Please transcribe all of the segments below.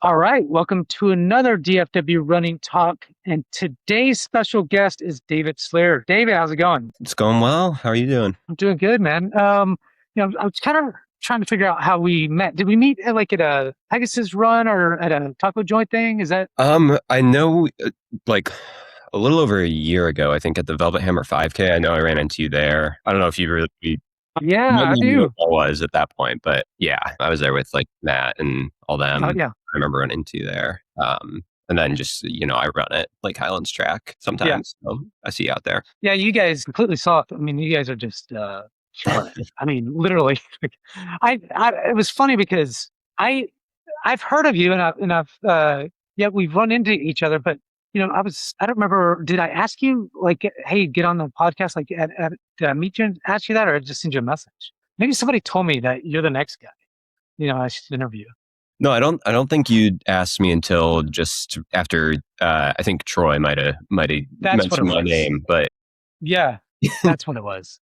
All right, welcome to another DFW Running Talk. And today's special guest is David Slear. David, how's it going? It's going well. How are you doing? I'm doing good, man. I was kind of trying to figure out how we met. Did we meet at a Pegasus run or at a taco joint thing? Is that? I know like a little over a year ago, I think at the Velvet Hammer 5K, I know I ran into you there. I don't know if you really Yeah, maybe I you knew do. what I was at that point, but yeah, I was there with like Matt and all them. Oh, yeah. I remember running into you there. And then just, I run at like Highlands track Yeah. sometimes. So I see you out there. Yeah, you guys completely saw it. I mean, you guys are just killing it. I mean, literally. It was funny because I I've heard of you and I've yeah, we've run into each other, but I don't remember, did I ask you like, hey, get on the podcast, like did I meet you and ask you that, or I just send you a message? Maybe somebody told me that you're the next guy, I should interview. No, I don't think you'd asked me until just after I think Troy might have That's what it mentioned my was. name, but Yeah, that's what it was.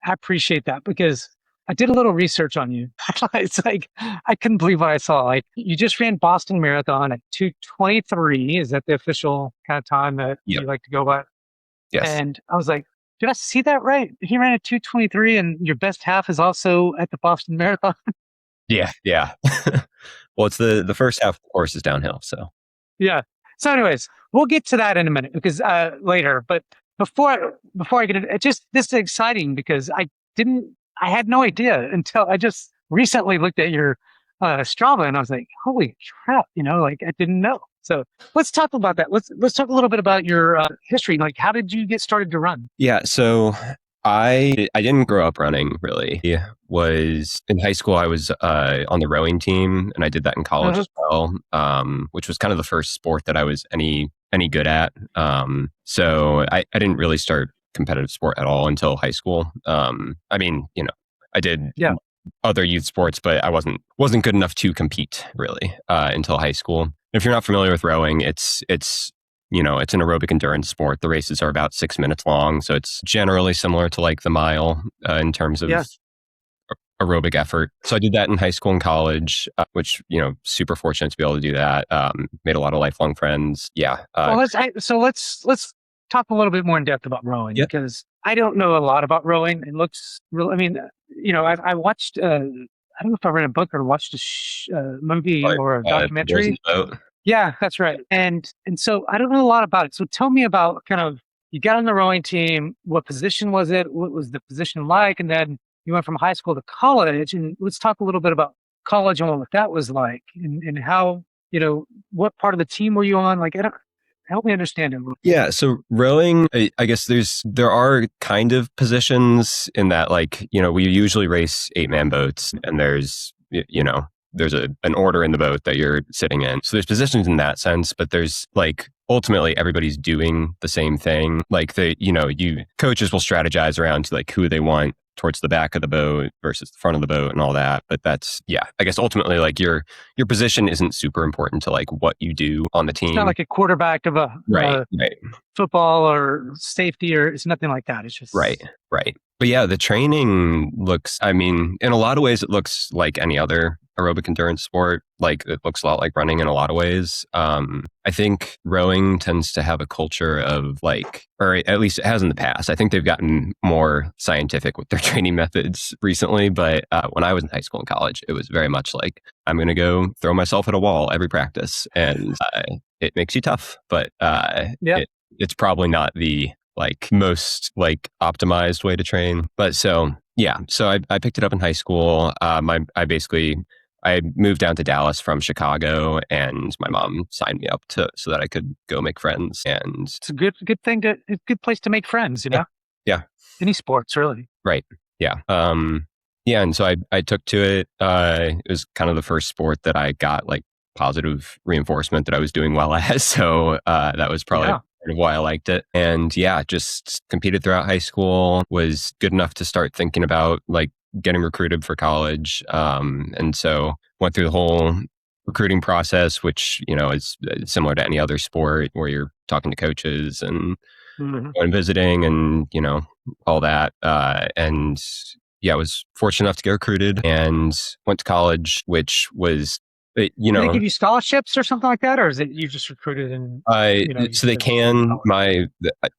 I appreciate that because I did a little research on you. It's like I couldn't believe what I saw. Like you just ran Boston Marathon at 2:23. Is that the official kind of time that yep. you like to go by? Yes. And I was like, did I see that right? He ran at 2:23 and your best half is also at the Boston Marathon. Yeah, yeah. Well, it's the first half of the course is downhill, so Yeah. So anyways, we'll get to that in a minute because later, but before I get into it, just this is exciting because I had no idea until I just recently looked at your Strava and I was like, holy crap, like I didn't know. So let's talk about that. Let's talk a little bit about your history. Like, how did you get started to run? yeah. So I didn't grow up running really. Was in high school I was on the rowing team, and I did that in college Uh-huh. as well, which was kind of the first sport that I was any good at. So I didn't really start competitive sport at all until high school. I mean, I did Yeah. other youth sports, but I wasn't good enough to compete really until high school. If you're not familiar with rowing, it's an aerobic endurance sport. The races are about 6 minutes long, so it's generally similar to like the mile in terms of Yeah. aerobic effort. So I did that in high school and college, which super fortunate to be able to do that. Made a lot of lifelong friends. Yeah. Well, let's talk a little bit more in depth about rowing Yep. because I don't know a lot about rowing. It looks real. I mean, I watched. I don't know if I read a book or watched a movie Probably, or a Boys in documentary. the Boat. Yeah, that's right. And so I don't know a lot about it. So tell me about kind of you got on the rowing team. What position was it? What was the position like? And then you went from high school to college. And let's talk a little bit about college and what that was like, and how what part of the team were you on? Like, I don't, help me understand it a little. Yeah, so rowing, I guess there are kind of positions in that, like, we usually race 8-man boats, and there's an order in the boat that you're sitting in. So there's positions in that sense, but there's like ultimately everybody's doing the same thing. Like coaches will strategize around to like who they want towards the back of the boat versus the front of the boat and all that. But yeah, I guess ultimately like your position isn't super important to like what you do on the It's not team. like a quarterback of Right, right. football or safety, or it's nothing like that. It's just Right, right. But yeah, the training looks, I mean, in a lot of ways, it looks like any other aerobic endurance sport. Like it looks a lot like running in a lot of ways. I think rowing tends to have a culture of like, or at least it has in the past. I think they've gotten more scientific with their training methods recently. But when I was in high school and college, it was very much like, I'm going to go throw myself at a wall every practice. And it makes you tough, but yeah. it's probably not the like most like optimized way to train. But so yeah, so I picked it up in high school. I moved down to Dallas from Chicago, and my mom signed me up so that I could go make friends. And It's a good thing to a good place to make friends. yeah, yeah, Any sports really. right, yeah, yeah. And so I took to it. It was kind of the first sport that I got like positive reinforcement that I was doing well at. So that was probably Yeah. part of why I liked it. And yeah, just competed throughout high school, was good enough to start thinking about like getting recruited for college. And so went through the whole recruiting process, which, is similar to any other sport where you're talking to coaches and Mhm. going visiting and, all that. And yeah, I was fortunate enough to get recruited and went to college, which was you Do they know, give you scholarships or something like that, or is it you just recruited and you so they said just go to can. college?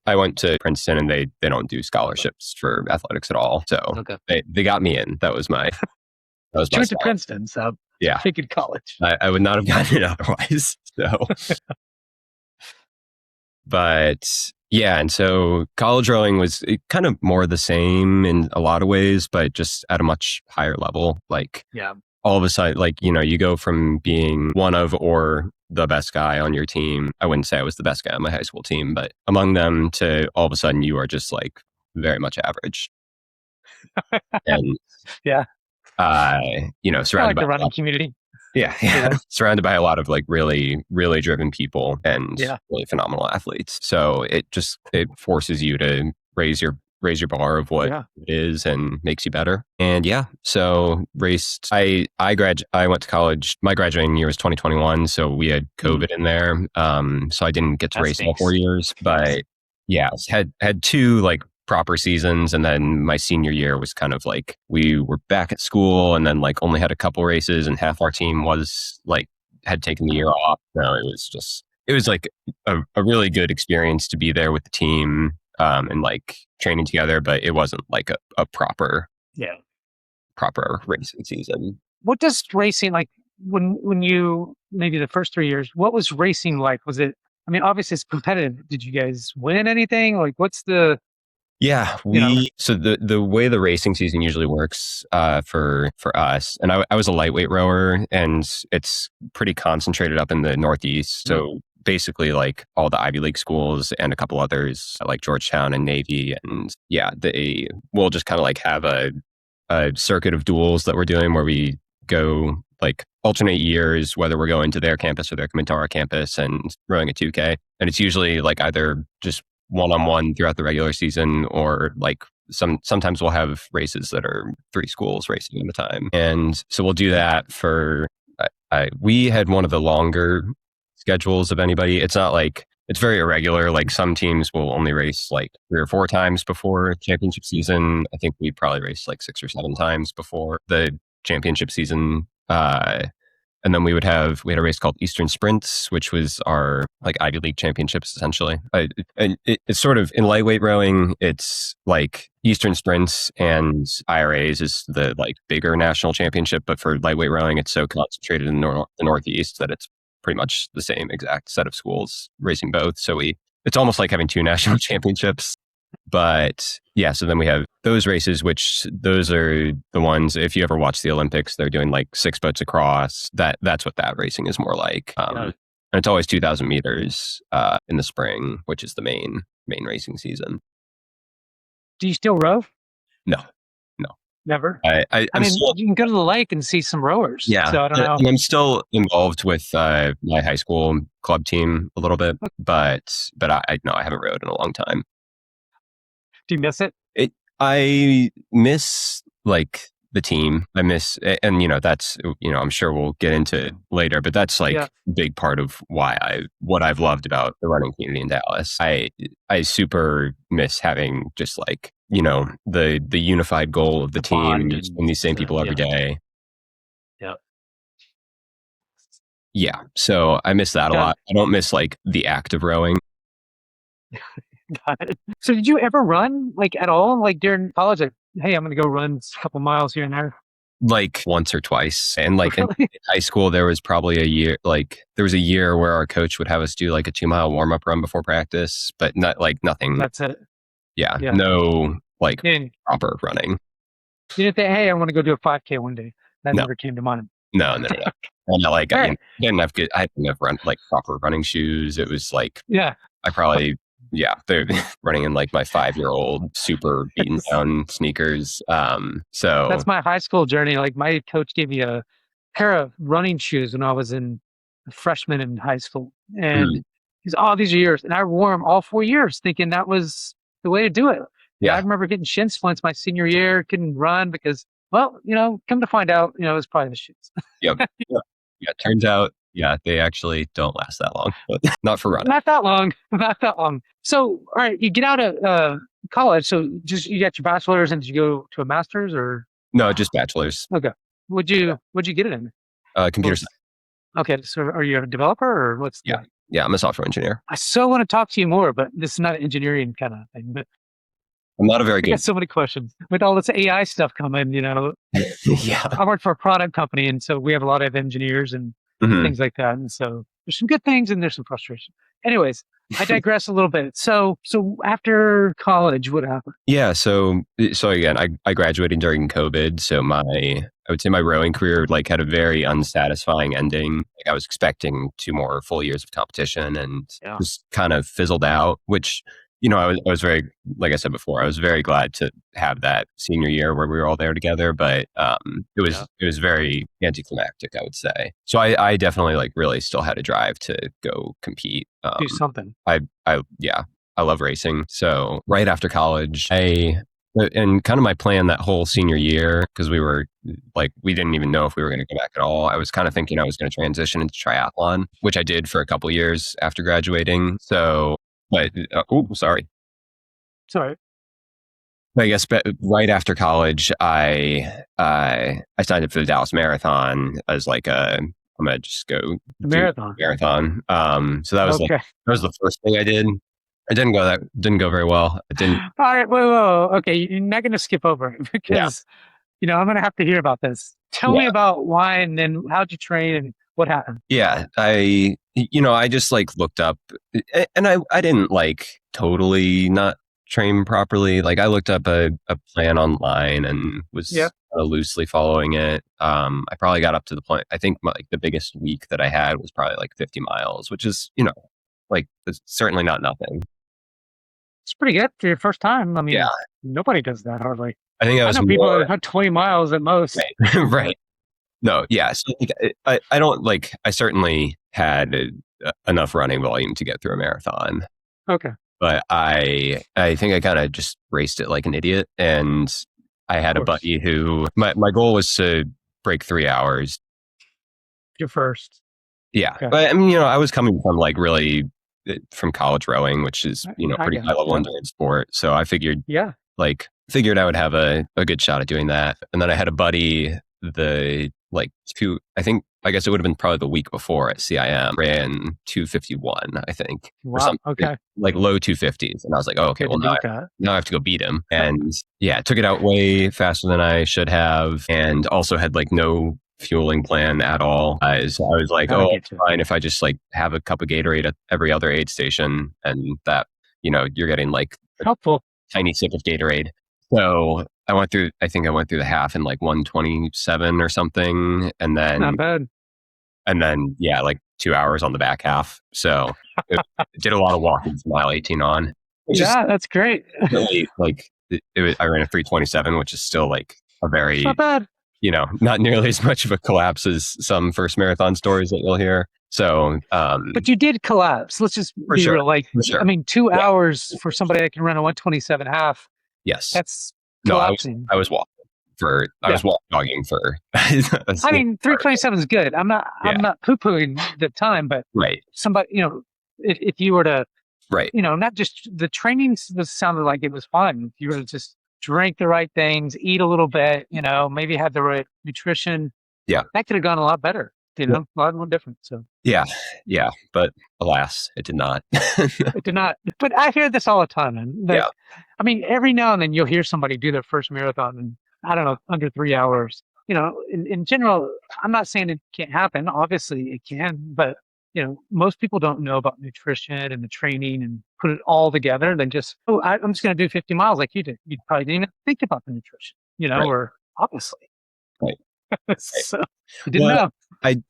I went to Princeton, and they don't do scholarships for athletics at all. So Okay. they got me in. That was She my went to spot. Princeton, so Yeah, pretty good college. I would not have gotten it otherwise. So, but yeah, and so college rowing was kind of more the same in a lot of ways, but just at a much higher level. Like Yeah. all of a sudden, like, you go from being one of or the best guy on your team. I wouldn't say I was the best guy on my high school team, but among them to all of a sudden you are just like very much average. And, Yeah. uh, Kind of surrounded like by the a running lot, community. yeah, yeah, Yeah. surrounded by a lot of like really, really driven people and Yeah. really phenomenal athletes. So it forces you to raise your bar of what Yeah. it is and makes you better. And yeah, so raced. I went to college. My graduating year was 2021, so we had Mm, COVID in there. So I didn't get to that race all stinks. 4 years, but yeah, had two like proper seasons, and then my senior year was kind of like we were back at school, and then like only had a couple races, and half our team was like had taken the year off. No, it was like a really good experience to be there with the team, and like training together, but it wasn't like a Yeah. proper racing season. What does racing like when you maybe the first 3 years? What was racing like? Was it? I mean, obviously it's competitive. Did you guys win anything? Like, what's the Yeah, you know? so the way the racing season usually works, for us, and I was a lightweight rower, and it's pretty concentrated up in the Northeast. Mm, So basically, like all the Ivy League schools and a couple others like Georgetown and Navy, and yeah, they will just kind of like have a circuit of duels that we're doing where we go like alternate years, whether we're going to their campus or they're coming to our campus and rowing a 2K. And it's usually like either just one-on-one throughout the regular season, or like sometimes we'll have races that are three schools racing at a time. And so we'll do that for we had one of the longer schedules of anybody. It's not like it's very irregular. Like some teams will only race like 3 or 4 times before championship season. I think we probably raced like 6 or 7 times before the championship season. And then we had a race called Eastern Sprints, which was our like Ivy League championships essentially. And it's sort of in lightweight rowing, it's like Eastern Sprints and IRAs is the like bigger national championship, but for lightweight rowing, it's so concentrated in the Northeast that it's pretty much the same exact set of schools racing both. So it's almost like having two national championships. But yeah, so then we have those races, which those are the ones, if you ever watch the Olympics, they're doing like 6 boats across. That's what that racing is more like. yeah. And it's always 2,000 meters in the spring, which is the main racing season. Do you still row? No, no. Never. I I'm mean, still, you can go to the lake and see some rowers. yeah, So I don't and know. I'm still involved with my high school club team a little bit, but I no, I haven't rowed in a long time. Do you miss it? I miss like the team. I miss, and that's, I'm sure we'll get into it later, but that's like Yeah. a big part of what I've loved about the running community in Dallas. I super miss having just like, the unified goal of the The team bond and just seeing these same people every yeah. day. Yeah. Yeah. So I miss that a Got lot. I don't miss like the act of rowing. got it. So did you ever run like at all? Like during college, like, hey, I'm gonna go run a couple miles here and there. Like once or twice. And like in Really? high school, there was probably there was a year where our coach would have us do like a 2 mile warm up run before practice, but not like nothing. That's it. Yeah. Yeah. No like And proper running. you didn't think, hey, I want to go do a 5K one day. That No, never came to mind. no, no, no. And like, All right. I didn't have like proper running shoes. It was like, Yeah. I probably, yeah, they're running in like my 5-year-old super beaten down sneakers. So That's my high school journey. Like my coach gave me a pair of running shoes when I was a freshman in high school. And mm, he's all these years. And I wore them all 4 years thinking that was the way to do it. Yeah, I yeah, remember getting shin splints my senior year, couldn't run because, well, come to find out, it was probably the shoes. yep. Yeah, turns out, yeah, they actually don't last that long, but not for running. Not that long. Not that long. So, all right, you get out of college. So just you got your bachelor's and did you go to a master's or? No, just bachelor's, Okay. Would you get it in? computer Well, science. Okay, so are you a developer or what's Yeah. the? Yeah. I'm a software engineer. I so want to talk to you more, but this is not an engineering kind of thing. But I'm not a very I got good. so many questions with all this AI stuff coming. Yeah. I work for a product company, and so we have a lot of engineers and Mhm. things like that. And so there's some good things and there's some frustration. Anyways, I digress a little bit. So after college, what happened? Yeah. So again, I graduated during COVID. So I would say my rowing career like had a very unsatisfying ending. Like I was expecting 2 more full years of competition and Yeah, just kind of fizzled out, which, I was very, like I said before, I was very glad to have that senior year where we were all there together, but yeah, it was very anticlimactic, I would say. So I definitely like really still had a drive to go compete. do something. Yeah, I love racing. So right after college, and kind of my plan that whole senior year, because we didn't even know if we were going to go back at all. I was kind of thinking I was going to transition into triathlon, which I did for a couple years after graduating. So, but, sorry. Sorry, I guess right after college, I signed up for the Dallas Marathon as like I'm gonna just go the do marathon. marathon. So Okay. that was the first thing I did. It didn't go very well. It didn't. All right. Whoa. Okay. You're not going to skip over it Yeah, because, I'm going to have to hear about this. Tell yeah, me about why and then how'd you train and what happened? yeah. I just like looked up, and I didn't like totally not train properly. Like I looked up a plan online and Yeah. was loosely following it. I probably got up to the point. I think like the biggest week that I had was probably like 50 miles, which is like it's certainly not nothing. It's pretty good for your first time. I Yeah, mean, nobody does that hardly. I think I I was know people more that have 20 miles at most. right. Right. No, yeah. So like, I don't like. I certainly had enough running volume to get through a marathon, Okay. Of but I think I kind of just raced it like an idiot. And I had a course. buddy who my goal was to break 3 hours. You're first. Yeah, Okay. but I mean, I was coming from like really from college rowing, which is I pretty get high it. level Yeah. endurance sport. So I Yeah. figured I would have a good shot at doing that. And then I had a buddy I guess it would have been probably the week before at CIM ran 251, I think, or Wow. something Okay. like low 250s. And I was like, oh, okay, Okay. To well beat that. now I have to go beat him. And yeah, I took it out way faster than I should have, and also had like no fueling plan at all. So I was like, I oh, get you. fine if I just like have a cup of Gatorade at every other aid station, and that you're getting like a Helpful. tiny sip of Gatorade. So I think I went through the half in like 127 or something. Not bad. And then, yeah, like 2 hours on the back half. So it did a lot of walking from mile 18 on, which is Yeah. That's great. really like, I ran a 327, which is still like a It's not very, bad. not nearly as much of a collapse as some first marathon stories that you'll hear. So, But you did collapse. Let's just for be sure, real. Like, for I sure. mean, two Yeah. hours for somebody that can run a 127 half, Yes. that's No, collapsing. I was walking I Yeah. was walk jogging for, I mean, 327 is good. yeah, I'm not poo pooing the time, but right, somebody, if you were to, right. not just the training sounded like it was fun. If you were to just drink the right things, eat a little bit, maybe have the right nutrition, Yeah. that could have gone a lot better, a lot more different. So Yeah, yeah, but alas, it did not. it did not, but I hear this all the time. And Yeah, I mean, every now and then you'll hear somebody do their first marathon and I don't know, under 3 hours. In general, I'm not saying it can't happen. Obviously it can, but most people don't know about nutrition and the training and put it all together. Then just, I'm just going to do 50 miles like you did. You probably didn't even think about the nutrition, right, or obviously. right, right. So you didn't Well, know.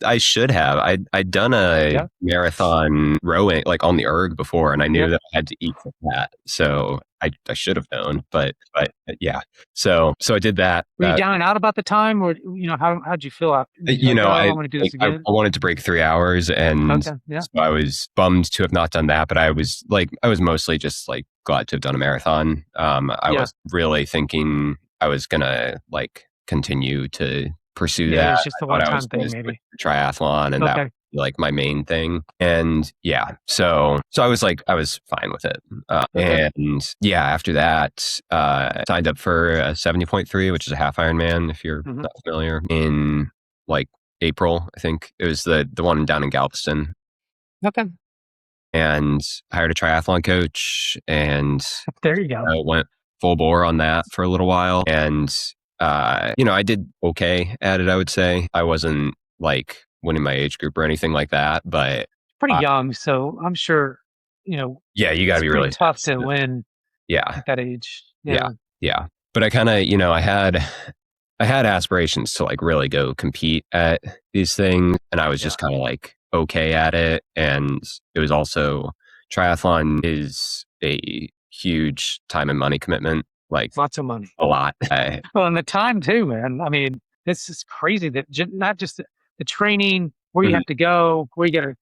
I should have. I'd done a Yeah. marathon rowing like on the erg before, and I knew Yeah. that I had to eat for that. So I should have known, but yeah. So I did that. Were you down and out about the time or, how'd you feel after? Were you like, oh, I'm going to do this I again? wanted to break 3 hours, and Okay. Yeah. so I was bummed to have not done that. But I was mostly just like glad to have done a marathon. I Yeah. was really thinking I was gonna like continue to pursue Yeah. that. It's just a I thought I one-time was thing, going to maybe. triathlon, and that Okay. was like my main thing. And yeah, so I was fine with it. Okay. And yeah, after that, signed up for a 70.3, which is a half Ironman, if you're Mhm. not familiar, in like April, I think. It was the one down in Galveston. Okay. And hired a triathlon coach and There you go. went full bore on that for a little while. And, I did okay at it, I would say. I wasn't like winning my age group or anything like that, but Pretty young, so I'm sure, yeah, you got to it's be pretty really tough fast. to win Yeah. at that age. Yeah. Yeah. Yeah. But I kind of, I had aspirations to like really go compete at these things. And I was just kind of like okay at it. And it was also triathlon is a huge time and money commitment, like Lots of money. a lot. Well, and the time too, man. I mean, this is crazy that not just the training, where you Mhm. have to go, where you got to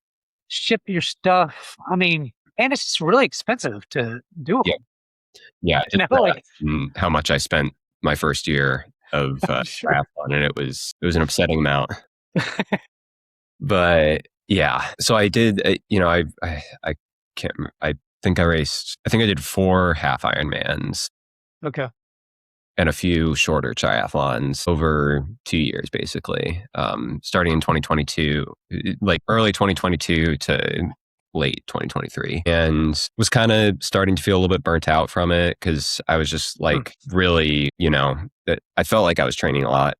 ship your stuff. I mean, and it's just really expensive to do Yeah. them. Yeah. You know, like, How much I spent my first year of I'm sure. triathlon, and it was an upsetting amount. But yeah, so I did. I can't. I think I raced. I think I did 4 half Ironmans Okay. and a few shorter triathlons over 2 years, basically. Starting in 2022, like early 2022 to late 2023, and was kind of starting to feel a little bit burnt out from it because I was just like really, that I felt like I was training a lot,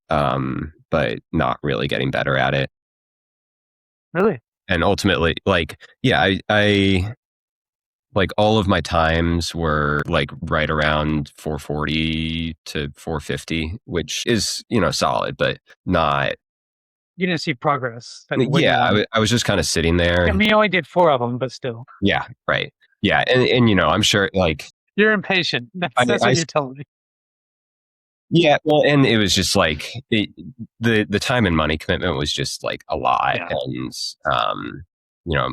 but not really getting better at it. Really? And ultimately, like, yeah, I like all of my times were like right around 440 to 450, which is, solid, but not. You didn't see progress like where you Yeah, wanted. I was just kind of sitting there. I mean, you only did 4 of them, but still, Yeah, right. Yeah, and I'm sure like you're impatient. I, That's I what you're telling me. yeah, well, and it was just like the time and money commitment was just like a lot, Yeah, and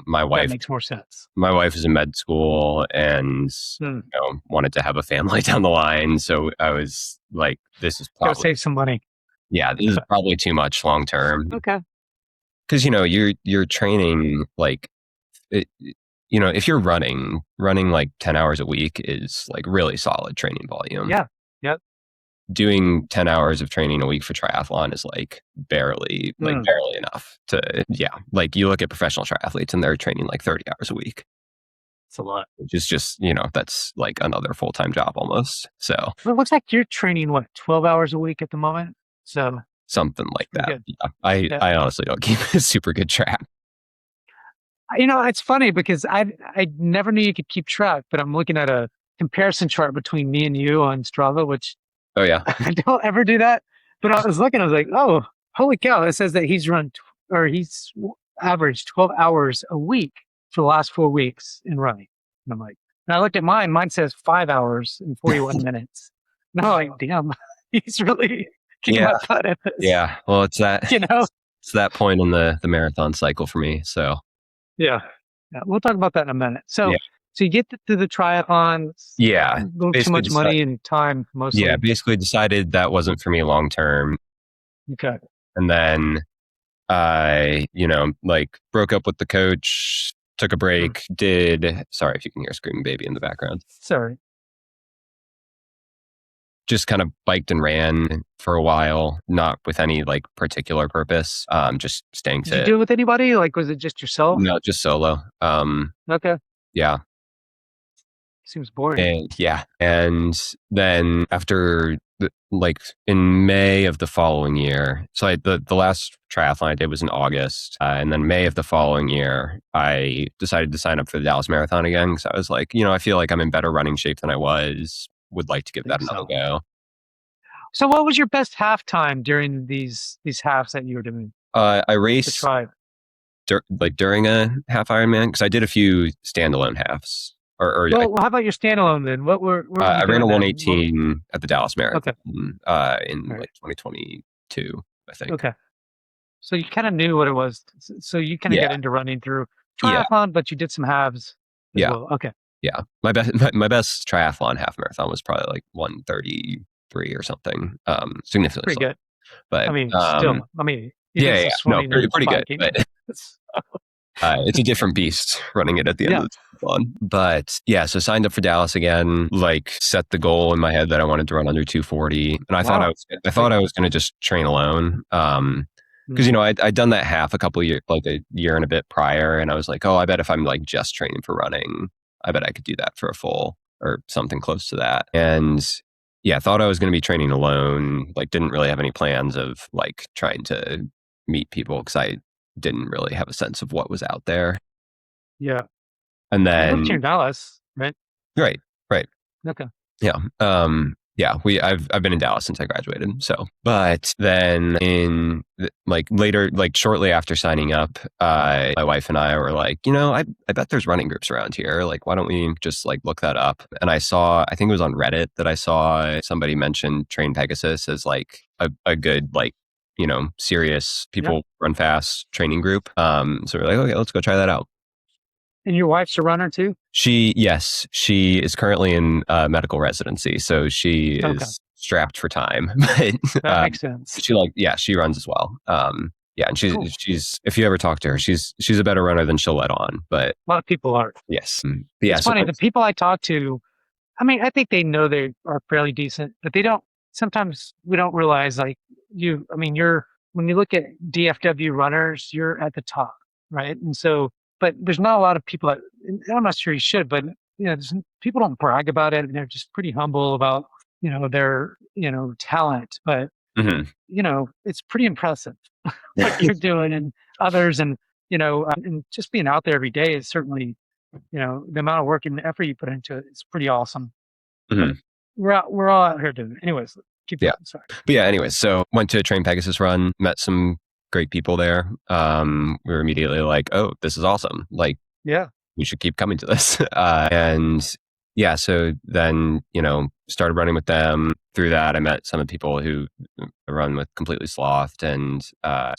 my that wife makes more sense. my wife is in med school and Hmm. wanted to have a family down the line. So I was like, this is Got to probably, save some money. this is probably too much long term. Okay. Cause you're training like, it, if you're running like 10 hours a week is like really solid training volume. Yeah. Yep. Doing 10 hours of training a week for triathlon is like barely enough to, like you look at professional triathletes and they're training like 30 hours a week. It's a lot. Which is just, that's like another full-time job almost. So Well, it looks like you're training 12 hours a week at the moment. So something like pretty that. good. Yeah. Yeah. I honestly don't keep a super good track. It's funny because I never knew you could keep track, but I'm looking at a comparison chart between me and you on Strava, which Oh yeah. I don't ever do that. But I was looking, I was like, oh, holy cow! It says that he's averaged 12 hours a week for the last 4 weeks in running. And I'm like, and I looked at mine. Mine says 5 hours and 41 minutes. And I'm like, damn, he's really kicking Yeah. my butt at this. Yeah. Well, it's that, it's that point in the marathon cycle for me. So Yeah. We'll talk about that in a minute. So, yeah. so you get to the triathlon. Yeah. A little too Basically much money and time, mostly. Yeah. Basically decided that wasn't for me long term. Okay. And then I, like broke up with the coach, took a break, sorry if you can hear a screaming baby in the background. Sorry. Just kind of biked and ran for a while, not with any like particular purpose. Just staying Did you fit. do it with anybody? Like, was it just yourself? No, just solo. Okay. Yeah. Seems boring. And yeah. And then after like in May of the following year, so the last triathlon I did was in August. And then May of the following year, I decided to sign up for the Dallas Marathon again. Because I was like, I feel like I'm in better running shape than I was. Would like to give that another go. So what was your best half time during these halves that you were doing? I To raced try. during a half Ironman because I did a few standalone halves. Well, how about your standalone then? What were you I ran doing a then? 118 at the Dallas Marathon in Right. like 2022, I think. Okay. So you kind of knew what it was. So you kind of got into running through triathlon, but you did some halves as well. Okay. Yeah. My best triathlon half marathon was probably like 133 or something. Significantly Pretty slow. good. But I mean, still, you did some no, swimming and pretty good. biking. But it's a different beast running it at the end of the triathlon. But yeah, so signed up for Dallas again, like set the goal in my head that I wanted to run under 240. And I thought I was going to just train alone. because I'd done that half a couple years, like a year and a bit prior, and I was like, oh, I bet if I'm like just training for running, I bet I could do that for a full or something close to that. And yeah, I thought I was going to be training alone. Like, didn't really have any plans of like trying to meet people because I didn't really have a sense of what was out there. Yeah. And You lived here then, in Dallas, right? right, right. Okay. Yeah. Yeah, I've been in Dallas since I graduated. So, but then like later, like shortly after signing up, my wife and I were like, I bet there's running groups around here. Like, why don't we just like look that up? And I think it was on Reddit that I saw somebody mention Train Pegasus as like a good, like, serious people run fast training group. So we're like, okay, let's go try that out. And your wife's a runner too? Yes, she is currently in medical residency, so she is strapped for time. But that makes sense. she runs as well. Yeah, and she's if you ever talk to her, she's a better runner than she'll let on. But a lot of people are. Yes, but yeah, it's funny. The people I talk to, I mean, I think they know they are fairly decent, but they don't. Sometimes we don't realize, like when you look at DFW runners, you're at the top, right? And so, but there's not a lot of people that, I'm not sure you should, but people don't brag about it, and they're just pretty humble about their talent. But it's pretty impressive what you're doing, and others, and and just being out there every day is certainly the amount of work and effort you put into it is pretty awesome. We're all out here doing it. Anyways, keep going. Sorry. But yeah, anyways, so went to a Train Pegasus run, met some great people there. We were immediately like, oh, this is awesome. Like, yeah, we should keep coming to this. And yeah, so then, started running with them. Through that, I met some of the people who run with Completely Slothed, and I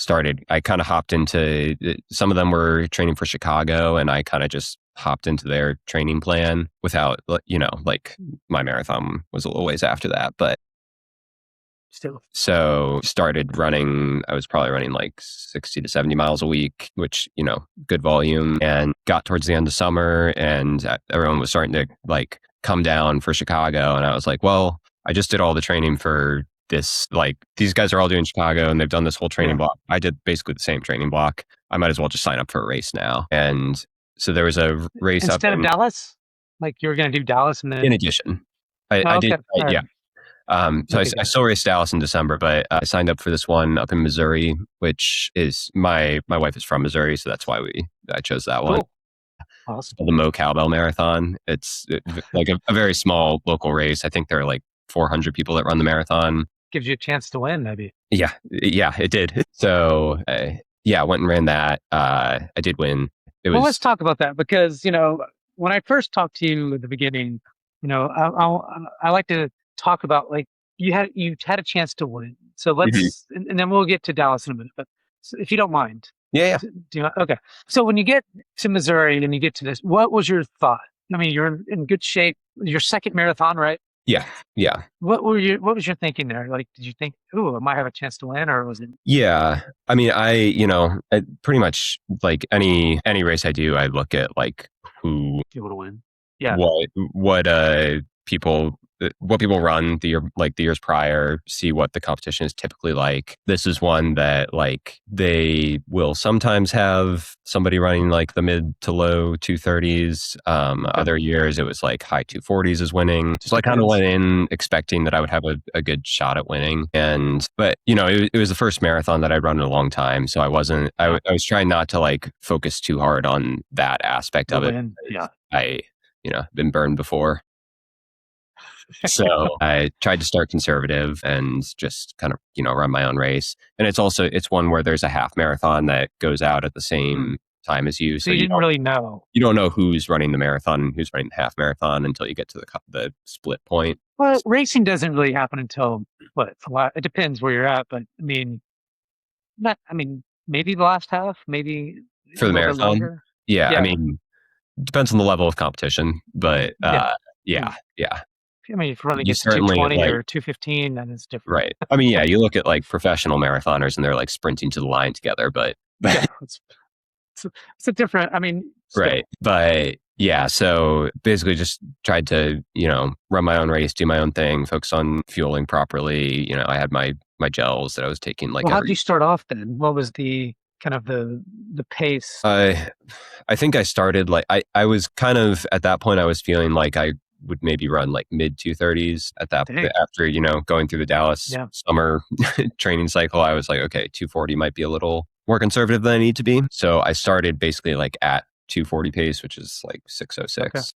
kind of hopped into, some of them were training for Chicago, and I kind of just hopped into their training plan without, like my marathon was a little ways after that, but still. So started running, I was probably running like 60 to 70 miles a week, which, good volume, and got towards the end of summer and everyone was starting to like come down for Chicago. And I was like, well, I just did all the training for this. Like, these guys are all doing Chicago and they've done this whole training block. I did basically the same training block. I might as well just sign up for a race now. And so there was a race instead of Dallas, like you were going to do Dallas and then in addition, I did. Yeah. So I still raced Dallas in December, but I signed up for this one up in Missouri, which is my wife is from Missouri, so that's why I chose that one. Awesome. The Mo Cowbell Marathon. It's like a very small local race. I think there are like 400 people that run the marathon. Gives you a chance to win, maybe. Yeah, it did. So went and ran that. I did win. Well, let's talk about that, because when I first talked to you at the beginning, I like to talk about, like, you had a chance to win. So let's and then we'll get to Dallas in a minute, but if you don't mind. Yeah. Okay. So when you get to Missouri and you get to this, what was your thought? I mean, you're in good shape. Your second marathon, right? Yeah. What was your thinking there? Like, did you think, "Ooh, I might have a chance to win," or was it? Yeah. I mean, I pretty much, like any race I do, I look at like who able to win. Yeah. What people run the years prior, see what the competition is typically like. This is one that like they will sometimes have somebody running like the mid to low 230s. Other years it was like high 240s is winning. So I kind of went in expecting that I would have a good shot at winning. But it was the first marathon that I'd run in a long time. So I wasn't, I was trying not to like focus too hard on that aspect of it. Yeah. I, been burned before. So I tried to start conservative and just kind of, run my own race. And it's one where there's a half marathon that goes out at the same time as you. So you didn't really know. You don't know who's running the marathon and who's running the half marathon until you get to the split point. Well, racing doesn't really happen until it depends where you're at, but maybe the last half, maybe for the marathon. Yeah. I mean, depends on the level of competition, but yeah. I mean, if you're running against 220 or 215, then it's different. Right. I mean, yeah, you look at like professional marathoners and they're like sprinting to the line together, but it's a different, still. Right. But yeah, so basically just tried to, run my own race, do my own thing, focus on fueling properly. I had my my gels that I was taking like Well, how did you every. start off then? What was the kind of the pace? I think I started like I was kind of at that point I was feeling like I would maybe run like mid 230s at that Dang. after going through the Dallas Yeah. summer training cycle. I was like, okay, 240 might be a little more conservative than I need to be. So I started basically like at 240 pace, which is like Okay. 606.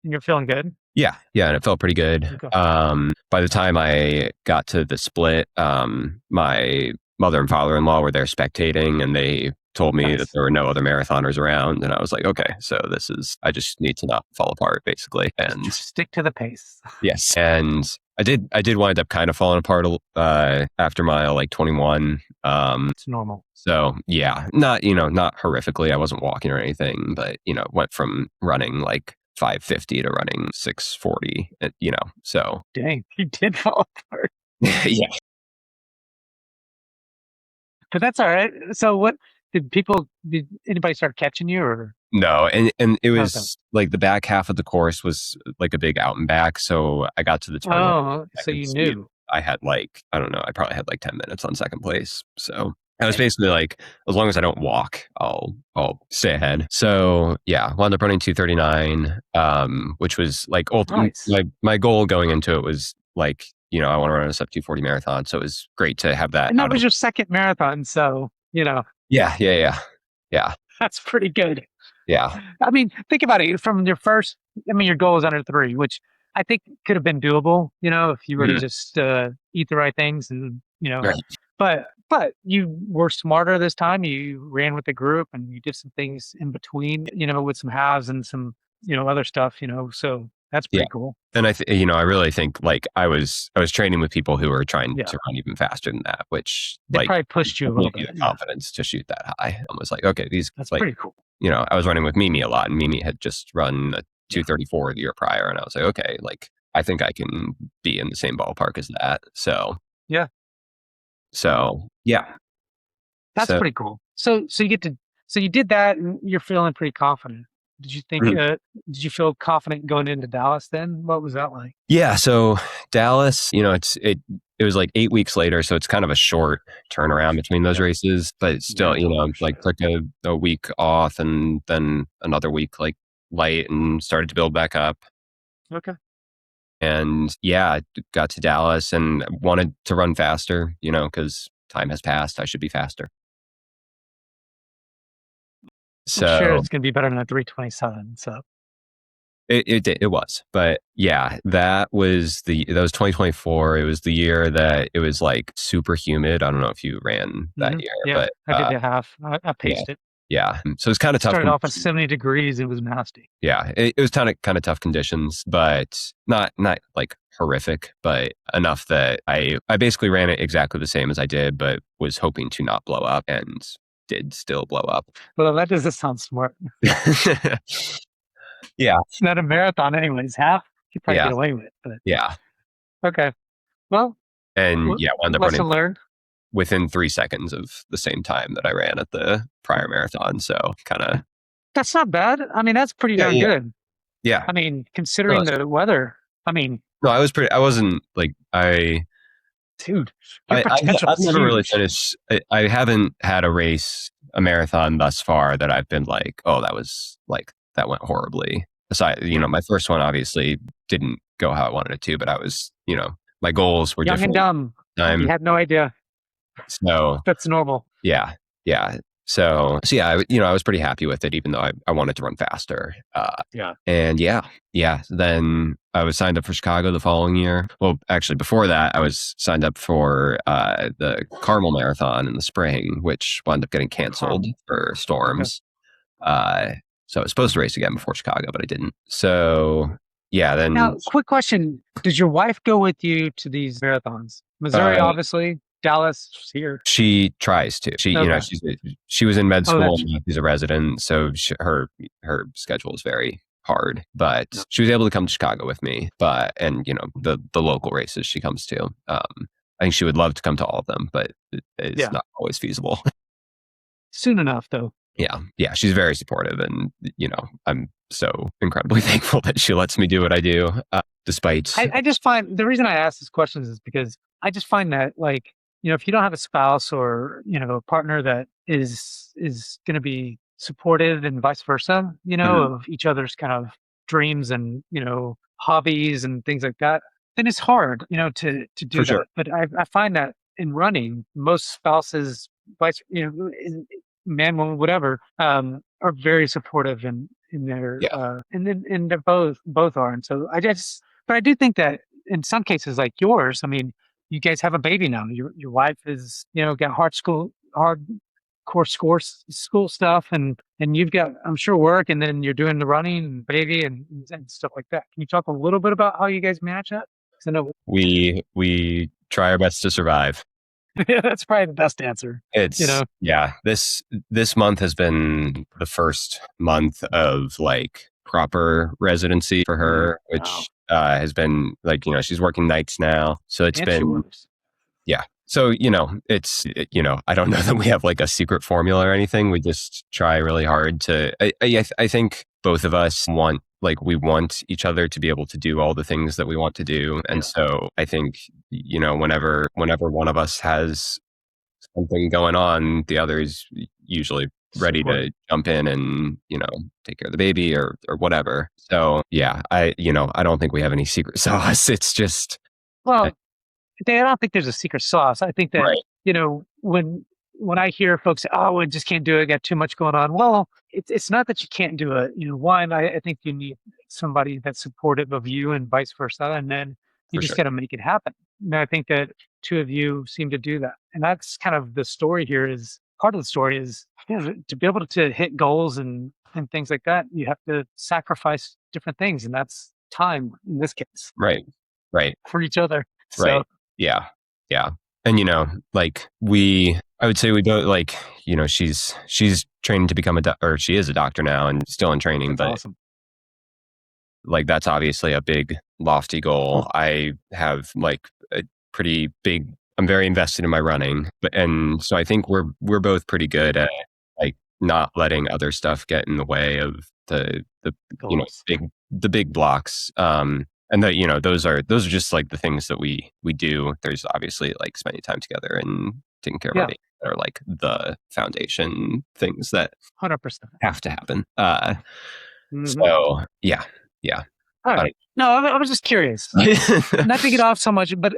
And you're feeling good? Yeah, and it felt pretty good. Okay. By the time I got to the split, my mother and father-in-law were there spectating, and they told me that Nice. there were no other marathoners around, and I was like, okay, so I just need to not fall apart, basically. And Just stick to the pace. yes, and I did wind up kind of falling apart after mile like 21. It's normal. So yeah, not horrifically. I wasn't walking or anything, but went from running like 550 to running 640. So Dang, you did fall apart. yeah. But that's all right. So what did anybody start catching you or No, and it how's that? was like the back half of the course was like a big out and back. So I got to the turn one Oh, so second you speed. knew. I had like, I don't know, I probably had like 10 minutes on second place. So I was Dang. basically like, as long as I don't walk, I'll stay ahead. So yeah, wound up running 239, which was like Nice. my goal going into it was like, I want to run a sub 240 marathon. So it was great to have that And that out was of. your second marathon, so Yeah. that's pretty good. Yeah. I mean, think about it. From your first, I mean, your goal is under 3, which I think could have been doable, if you were to Mhm. just eat the right things and, Right. but you were smarter this time. You ran with the group and you did some things in between, with some halves and some, other stuff, so that's Yeah. pretty cool. And I really think like I was training with people who were trying Yeah. to run even faster than that, which They like probably pushed you a gave little me bit. the Yeah. confidence to shoot that high. I was like, okay, these That's like, pretty cool. I was running with Mimi a lot, and Mimi had just run a Yeah. 234 the year prior, and I was like, okay, like I think I can be in the same ballpark as that. So Yeah. yeah. That's So pretty cool. So you did that and you're feeling pretty confident. Did you think mhm. did you feel confident going into Dallas then? What was that like? Yeah, so Dallas, it was like 8 weeks later, so it's kind of a short turnaround between those Yeah. races, but Yeah, still, totally like shit. took a week off and then another week like light and started to build back up. Okay. And yeah, I got to Dallas and wanted to run faster, because time has passed. I should be faster. I'm sure So it's gonna be better than a 327. So it was, but yeah, that was 2024. It was the year that it was like super humid. I don't know if you ran that year, yeah, but I did the half. I yeah, paced it. yeah. So it's kind of It tough. started off at 70 degrees. It was nasty. Yeah, it was kind of tough conditions, but not like horrific, but enough that I basically ran it exactly the same as I did, but was hoping to not blow up and did still blow up. Well, that doesn't sound smart. Yeah, It's not a marathon anyways. Half you probably yeah, get away with, but yeah. okay. Well, And yeah, wound up running lesson learned. within 3 seconds of the same time that I ran at the prior marathon. So kind of, That's not bad. I mean, that's pretty yeah, darn yeah, good. yeah. I mean, No, considering the weather, I mean, no, I wasn't like, dude, your potential I've is never really huge. finished. I haven't had a marathon thus far that I've been like, oh, that went horribly. Aside, Yeah. my first one obviously didn't go how I wanted it to, but I was, my goals were Young and different dumb. You time. had no idea. So That's normal. yeah, yeah. So yeah, I was pretty happy with it, even though I wanted to run faster. Yeah. And yeah. Then I was signed up for Chicago the following year. Well, actually, before that, I was signed up for the Carmel Marathon in the spring, which wound up getting canceled Carmel. for Okay. storms. So I was supposed to race again before Chicago, but I didn't. So yeah, then Now, quick question. Does your wife go with you to these marathons? Missouri, uh, obviously. Dallas, she's here. she tries to. Okay. She was in med Oh, school that's and she's a resident, so her schedule is very hard. But no. she was able to come to Chicago with me. But and the local races she comes to. I think she would love to come to all of them, but it's Yeah. not always feasible. Soon enough, though. Yeah, she's very supportive, and I'm so incredibly thankful that she lets me do what I do, despite. I just find the reason I ask these questions is because I just find that like, if you don't have a spouse or, a partner that is going to be supportive and vice versa, Mhm. of each other's kind of dreams and, hobbies and things like that, then it's hard, to For do sure. that. But I find that in running, most spouses, vice, man, woman, whatever, are very supportive in their, Yeah, and they're both are. And so but I do think that in some cases like yours, I mean, you guys have a baby now. Your wife is, got hardcore school stuff, and you've got, I'm sure, work, and then you're doing the running and baby and stuff like that. Can you talk a little bit about how you guys manage that? 'Cause I know we try our best to survive. that's probably the best answer. You It's know, yeah, this month has been the first month of like proper residency for her, wow, which has been like, she's working nights now. So it's and she been works. yeah. So, I don't know that we have like a secret formula or anything. We just try really hard to I think both of us we want each other to be able to do all the things that we want to do. And Yeah, so I think, whenever one of us has something going on, the other is usually ready supportive. to jump in and, take care of the baby or whatever. So yeah, I don't think we have any secret sauce. It's just Well, I don't think there's a secret sauce. I think that, right when I hear folks say, "Oh, I just can't do it. I got too much going on." Well, it's not that you can't do it. One, I think you need somebody that's supportive of you and vice versa, and then you for just sure. got to make it happen. And I think that two of you seem to do that, and that's kind of the story here. Is part of the story is, to be able to hit goals and things like that. You have to sacrifice different things, and that's time in this case Right. Right. for each other. So Right. Yeah. Yeah. And I would say we both like, she's training to become or she is a doctor now and still in training, that's but awesome. like that's obviously a big lofty goal. I have like a pretty big I'm very invested in my running, and so I think we're both pretty good at like not letting other stuff get in the way of the Goals. the big blocks. And that those are just like the things that we do. There's obviously like spending time together and taking care of our Yeah, baby that are like the foundation things that 100%. have to happen. Mhm. So yeah, yeah. All I right. No, I was just curious. Not to get off so much, but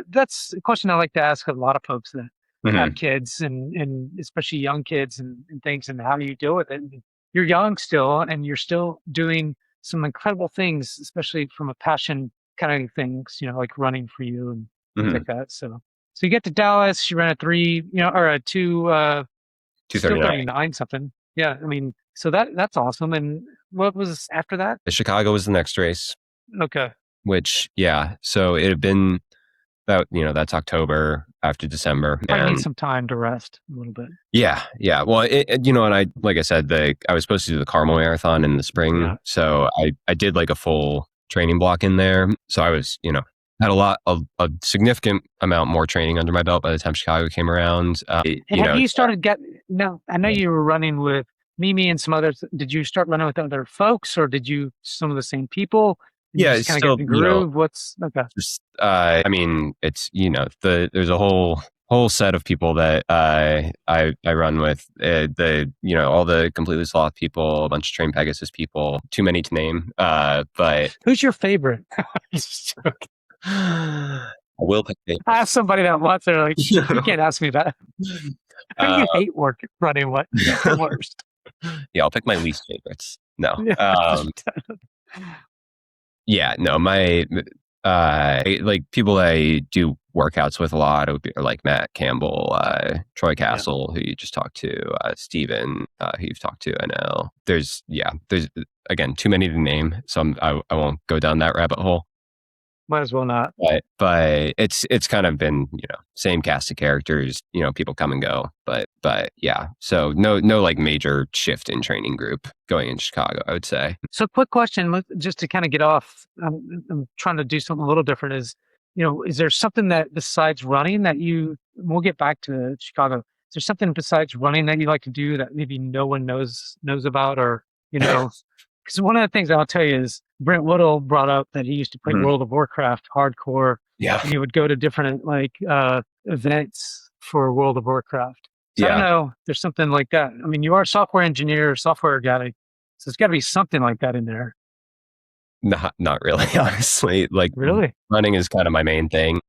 that's a question I like to ask a lot of folks that have Mhm, kids and especially young kids and things, and how do you deal with it? And you're young still, and you're still doing some incredible things, especially from a passion kind of things, like running for you and things mhm. like that. So you get to Dallas, you ran a 3, or a 2, still 239. 39 something. Yeah, I mean, so that's awesome. And what was after that? Chicago was the next race, Okay. which yeah. So it had been that's October after December, Probably need and some time to rest a little bit. yeah, yeah. Well, and I like I said, I was supposed to do the Carmel Marathon in the spring, Yeah. so I did like a full training block in there. So I was had a significant amount more training under my belt by the time Chicago came around. And have you started get no, I know you were running with Mimi and some others. Did you start running with other folks, or did you some of the same people and you yeah, just it's kind of get still the groove? What's okay. just I mean it's there's a whole set of people that I run with the all the completely sloth people, a bunch of train Pegasus people, too many to name, but Who's your favorite? Just joking. I will pick I have favorites. somebody that wants it, like, you can't ask me that. uh, You hate work running what? That's the worst. yeah, I'll pick my least favorites. No, Yeah. yeah, no, my like people I do workouts with a lot would be like Matt Campbell, Troy Yeah. Castle, who you just talked to, Steven, who you've talked to. I know there's again too many to name, so I won't go down that rabbit hole. Might as well not. But it's kind of been same cast of characters, people come and go, but yeah, so no like major shift in training group going in Chicago, I would say. So, quick question, just to kind of get off. I'm trying to do something a little different. Is there something that besides running that we'll get back to Chicago. Is there something besides running that you like to do that maybe no one knows about, or, because one of the things I'll tell you is Brent Woodall brought up that he used to play Mhm. World of Warcraft hardcore. Yeah. and you would go to different like events for World of Warcraft. So I don't Yeah. know. There's something like that. I mean, you are a software engineer, software guy, so it's got to be something like that in there. Not really, honestly. Like Really? running is kind of my main thing.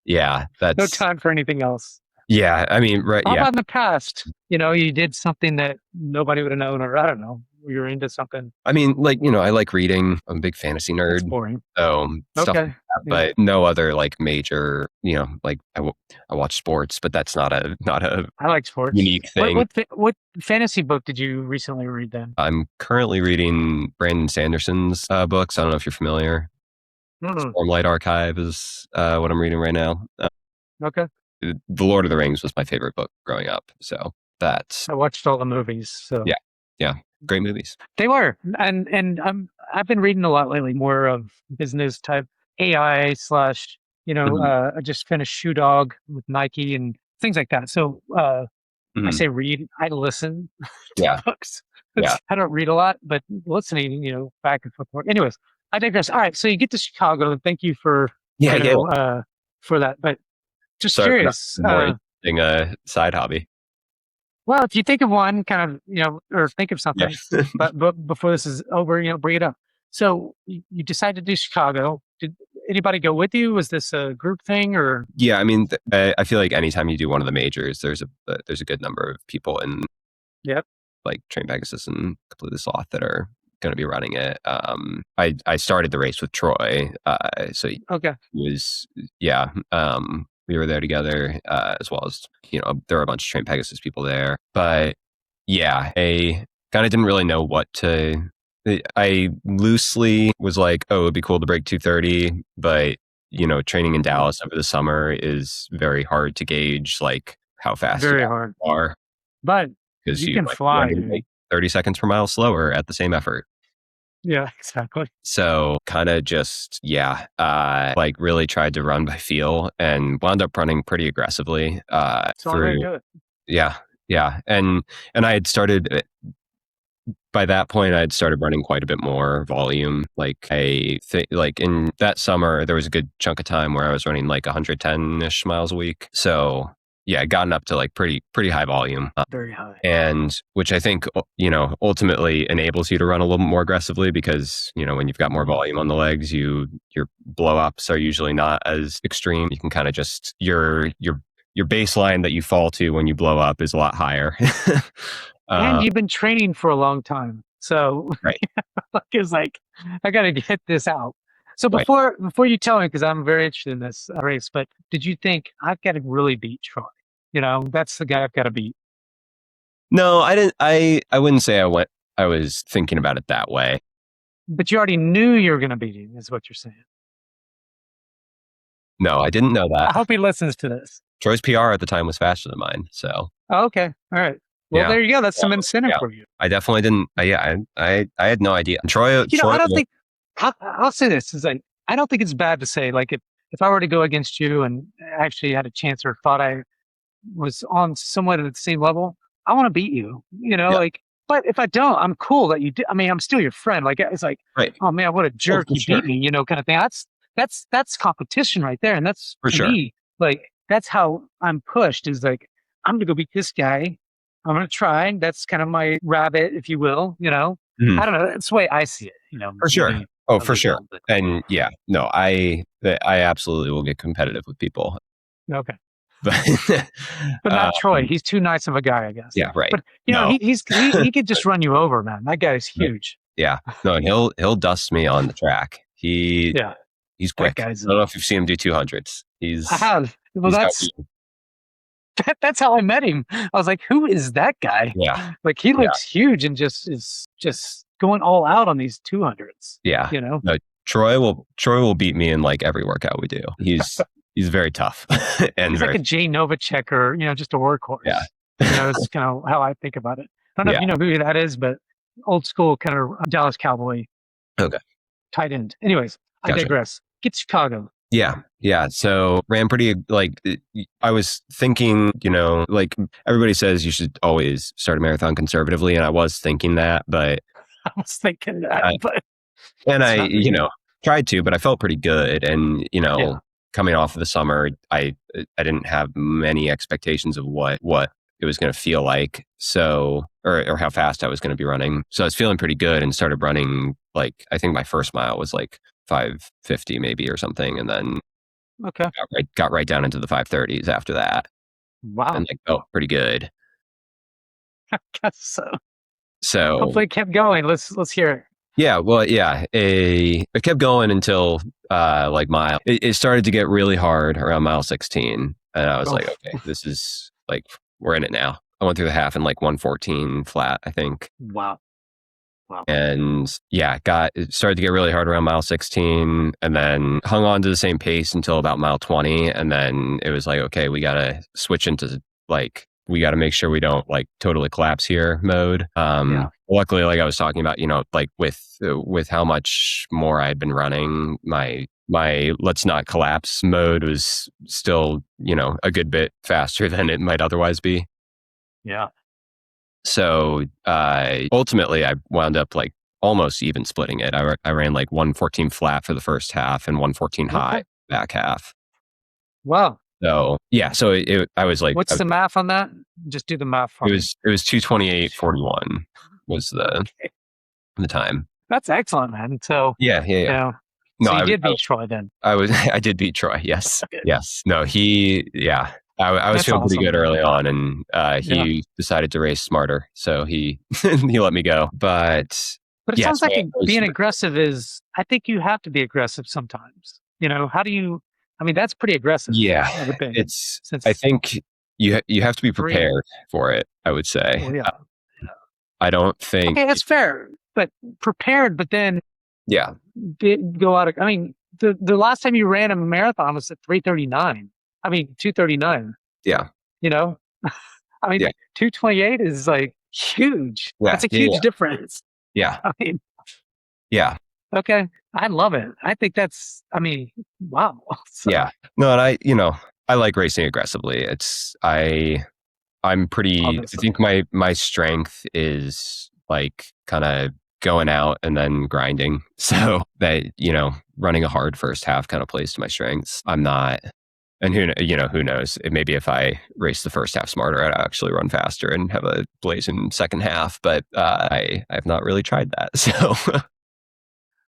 Yeah, No that's time for anything else. yeah. I mean, right? How Yeah. about in the past? You did something that nobody would have known, or I don't know, you're into something I mean, like I like reading. I'm a big fantasy that's nerd, boring. so stuff like Okay. that. Yeah. But no other like major. Like I watch sports, but that's not a I like sports. unique What thing. what fantasy book did you recently read then? I'm currently reading Brandon Sanderson's books. I don't know if you're familiar. Mm, Stormlight Archive is what I'm reading right now. okay. The Lord of the Rings was my favorite book growing up, so that's I watched all the movies, so yeah, yeah, great movies. they were. And I've been reading a lot lately, more of business type AI slash, Mhm, I just finished Shoe Dog with Nike and things like that. So I mhm. say read, I listen to Yeah, books. yeah, I don't read a lot, but listening, back and forth. Anyways, I digress. All right, so you get to Chicago, and thank you for yeah, yeah. for that. But just Sorry for not curious. a more interesting side hobby. Well, if you think of one, kind of, or think of Yeah. something, but before this is over, bring it up. So you decided to do Chicago. Did anybody go with you? Was this a group thing or? Yeah, I mean, I feel like anytime you do one of the majors, there's a good number of people in Yep. like Train Pegasus and Completely Sloth that are going to be running it. I started the race with Troy, so he Okay. was yeah. We were there together, as well as there were a bunch of Train Pegasus people there, but yeah, I kind of didn't really know what to. I loosely was like, oh, it'd be cool to break 2:30, but training in Dallas over the summer is very hard to gauge, like how fast you Very hard, are but because you you can might be fly, running dude. like 30 seconds per mile slower at the same effort. Yeah, exactly. So kind of just, yeah, like really tried to run by feel and wound up running pretty aggressively It's the only way to through, do it. yeah, yeah. And I had started, by that point, I had started running quite a bit more volume. Like I think like in that summer, there was a good chunk of time where I was running like 110-ish miles a week. So yeah, I'd gotten up to like pretty high volume. Very high. And which I think ultimately enables you to run a little more aggressively because when you've got more volume on the legs, your blow ups are usually not as extreme. You can kind of just your baseline that you fall to when you blow up is a lot higher. And uh, you've been training for a long time, so right, it's like I got to get this out. So right. before you tell me, because I'm very interested in this race, but did you think I've got to really beat Troy? That's the guy I've got to beat. No, I didn't. I wouldn't say I was thinking about it that way. But you already knew you were going to beat him, is what you're saying. No, I didn't know I that. hope he listens to this. Troy's PR at the time was faster than mine. So Oh, okay, all right. Well, yeah, there you go. That's so, some incentive yeah. for you. I definitely didn't. Yeah, I had no idea. Troy. I don't think I'll say this is like I don't think it's bad to say like if I were to go against you and actually had a chance or thought I was on somewhat at the same level, I want to beat you. Yeah, Like, but if I don't, I'm cool that you did. I mean, I'm still your friend. Like, it's like, right. oh man, what a Oh, jerk, for you sure. beat me, kind of thing. That's competition right there, and that's For to sure. me like that's how I'm pushed. Is like I'm gonna go beat this guy. I'm gonna try. That's kind of my rabbit, if you will. Mhm. I don't know. That's the way I see it. For sure. Maybe Oh, a for sure. little, but And yeah, no, I absolutely will get competitive with people. okay. But But not Troy. um, He's too nice of a guy, I guess. yeah, right. But No, he could just run you over, man. That guy's right. huge. Yeah. No, and he'll dust me on the track. Yeah, He's that quick. guy's. I don't know if you've seen him do 200s. I have. Well, He's got that's how I met him. I was like, who is that guy? yeah, Like he yeah, looks huge and just is just going all out on these 200s. yeah. No, Troy will beat me in like every workout we do. He's very tough and He's like very a Jay Novacek or just a workhorse. yeah. It's kind of how I think about it. I don't know if Yeah. you know who that is, but old school kind of Dallas Cowboy Okay. tight end. Anyways, I Gotcha. digress. Get to Chicago. Yeah. Yeah. So ran pretty like I was thinking, like everybody says you should always start a marathon conservatively. And I was thinking that, but I was thinking that, I, but and it's I, not me. tried to, but I felt pretty good. And, Yeah. coming off of the summer, I didn't have many expectations of what it was going to feel like. So, or how fast I was going to be running. So I was feeling pretty good and started running. Like, I think my first mile was like 5:50 maybe or something. And then Okay. got right down into the 5:30s after that, and Wow. like felt pretty good. Guess so. So Hopefully it kept going. Let's hear it. yeah, well, yeah, it kept going until like it started to get really hard around mile 16, and I was like, Oof. okay, this is like we're in it now. I went through the half in like 1:14 flat, I think. Wow. Wow. And yeah, it started to get really hard around mile 16, and then hung on to the same pace until about mile 20. And then it was like, okay, we got to switch into like, we got to make sure we don't like totally collapse here mode. Yeah. Luckily, like I was talking about, like with how much more I had been running, my let's not collapse mode was still, a good bit faster than it might otherwise be. Yeah. So ultimately, I wound up like almost even splitting it. I ran like 1:14 flat for the first half and 1:14 high Okay. back half. Wow. So yeah, so I was like, What's the math on that? Just do the math for me. it was 2:28:41 was Okay. the time. That's excellent, man. So, Yeah, yeah, you yeah. know, No, so you did beat Troy then. I was I did beat Troy. Yes, Okay. yes. No, yeah. I was That's feeling pretty awesome. good early on, and Yeah. he decided to race smarter, so he he let me go. But But it yeah, sounds so like being aggressive is, I think you have to be aggressive sometimes. How do you, I mean, that's pretty aggressive, yeah, I would think, I since think you have to be three, prepared for it, I would say. well, yeah. I don't think Okay, that's fair, but prepared, but then yeah, go out. I mean, the last time you ran a marathon was at 3:39. I mean, 2:39. yeah, You know, I mean, yeah, 2:28 is like huge. yeah, That's a yeah, huge difference. yeah, I mean, yeah, okay, I love it. I think that's. I mean, wow. So yeah. No, and I like racing aggressively. I'm pretty I obviously, think my strength is like kind of going out and then grinding. So that, running a hard first half kind of plays to my strengths. I'm not, and who knows? Maybe if I race the first half smarter, I'd actually run faster and have a blazing second half. But I've not really tried that. So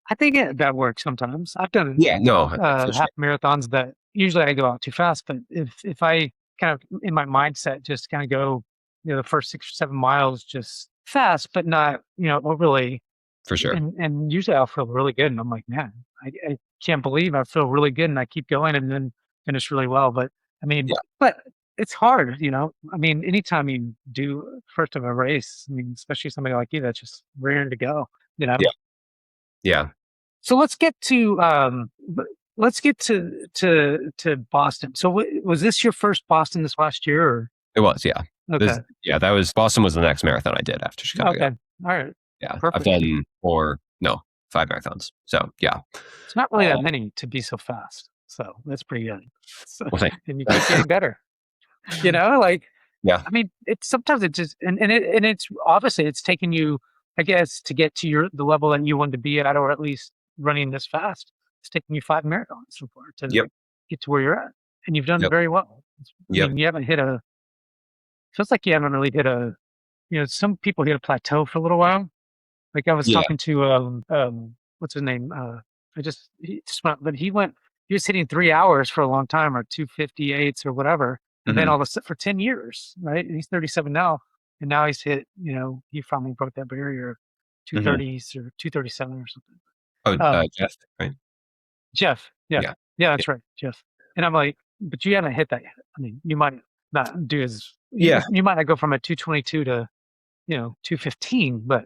I think that works sometimes. I've done yeah, no, for sure, half marathons that usually I go out too fast, but if I kind of in my mindset just kind of go, the first 6 or 7 miles just fast, but not overly, for sure. and usually I'll feel really good, and I'm like, man, I can't believe I feel really good, and I keep going, and then finish really well. But I mean, Yeah, but it's hard. I mean, anytime you do first of a race, I mean, especially somebody like you that's just ready to go. You know. yeah, yeah. So let's get to Boston. So was this your first Boston this last year? Or? It was, yeah. Okay. That was Boston was the next marathon I did after Chicago. Okay. All right. Yeah, I've Perfect. done no 5 marathons. So yeah, It's not really uh, that many to be so fast. So that's pretty good. So, well, thank and you keep getting better. Like yeah, I mean, it's sometimes it just and it's obviously it's taken you, I guess, to get to the level that you wanted to be at, or at least running this fast. It's taken you 5 marathons so far to yep, get to where you're at, and you've done yep, very well. I yep, mean, you haven't hit a. Feels like you haven't really hit a. Some people hit a plateau for a little while. Like I was yeah, talking to what's his name? He just went, but he went. He was hitting 3 hours for a long time, or 2:58s or whatever, and then hmm all of a sudden for 10 years, right? And he's 37 now, and now he's hit. He finally broke that barrier, two hmm thirties or 2:37 or something. Oh, Um, Jeff, right? Jeff, yeah, Yeah, yeah, yeah, that's right, Jeff. And I'm like, but you haven't hit that yet. I mean, you might not do as yeah, you might not go from a 2:22 to 2:15, but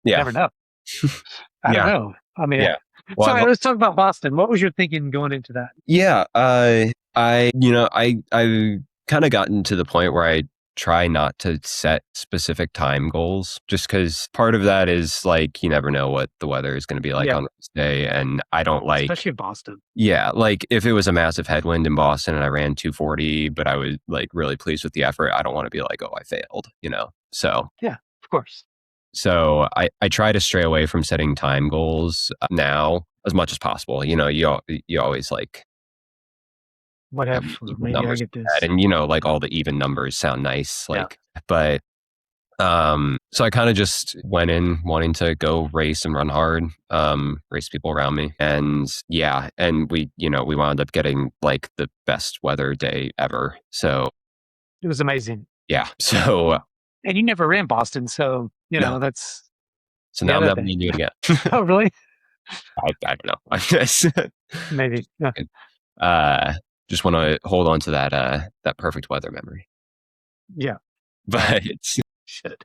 yeah, never know. I don't yeah, know. I mean, yeah. Well, sorry, let's talk about Boston. What was your thinking going into that? yeah. I kind of gotten to the point where I try not to set specific time goals, just because part of that is like you never know what the weather is going to be like Yeah, on this day, and I don't like. especially Boston. Yeah, like if it was a massive headwind in Boston and I ran 2:40, but I was like really pleased with the effort, I don't want to be like, oh, I failed. So Yeah, of course. I try to stray away from setting time goals now. as much as possible. You always like have Whatever. even Maybe I numbers get in your head, this. and like all the even numbers sound nice, Yeah. like, but so I kind of just went in wanting to go race and run hard, race people around me. And yeah, and we wound up getting like the best weather day ever. So It was amazing. yeah. So And you never ran Boston, so no. that's So the now I'm other never thing. gonna do it again. Oh, really? I don't know. I guess Maybe. Yeah. uh just want to hold on to that perfect weather memory. Yeah. But Should.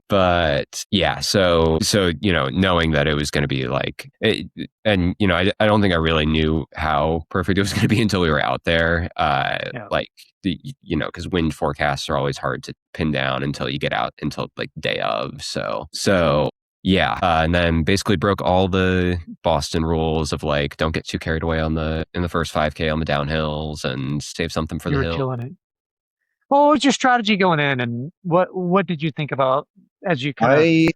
but yeah, so knowing that it was going to be like and I don't think I really knew how perfect it was going to be until we were out there, Yeah. like because wind forecasts are always hard to pin down until you get out until like day of. So yeah, and then basically broke all the Boston rules of like don't get too carried away in the first 5K on the downhills and save something for You the were hill. killing it. Well, what was your strategy going in, and what did you think about as you kind of I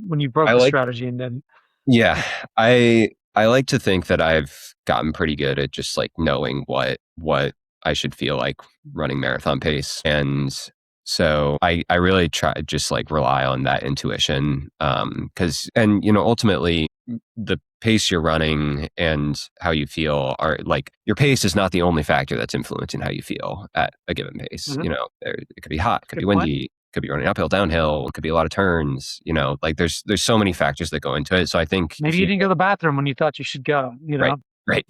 when you I broke the like strategy and then Yeah, I like to think that I've gotten pretty good at just like knowing what I should feel like running marathon pace. And so I really try to just like rely on that intuition. Cause and ultimately the pace you're running and how you feel are like your pace is not the only factor that's influencing how you feel at a given pace. Mhm. It could be hot, it could be Good point. windy, could be running uphill, downhill, could be a lot of turns, like there's so many factors that go into it. So I think Maybe if you you didn't go to the bathroom when you thought you should go, right, right,